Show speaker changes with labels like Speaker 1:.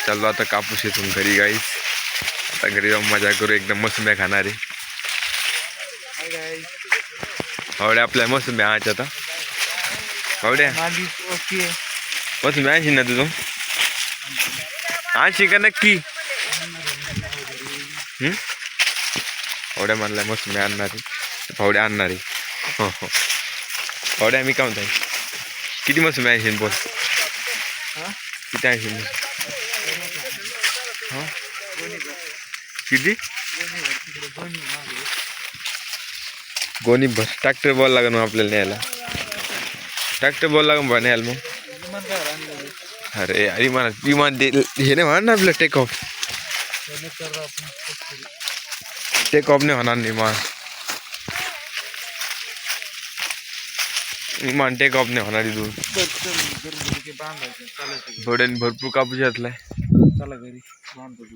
Speaker 1: चाललो आता कापूस येथून घरी गाईस. आता घरी जाऊन मजा करू, एकदम मोसंब्या खाणार आहे. आवड्या आपल्या मोसंब्या आणायच्या आता. आवड्या मोसंब्या आणशील ना तुझं? आणशील का नक्की? आवड्या म्हणलाय मोसंब्या आणणार आहे, फावड्या आणणार आहे. हो हो फावड्या मी काय म्हणताय, किती मोसंब्या आणशील बोल? किती आणशील? किती? गोणी भर. ट्रॅक्टर बॉल लागेल मग आपल्याला न्यायला. ट्रॅक्टर बॉल लागेल बा न्यायला मग. अरे अरे म्हणा विमान हे नाही म्हणा ना आपलं टेक ऑफ. टेक ऑफ नाही होणार नाही विमान टेक ऑफ नाही होणार इथून. थोड्याने भरपूर कापूस घातलाय.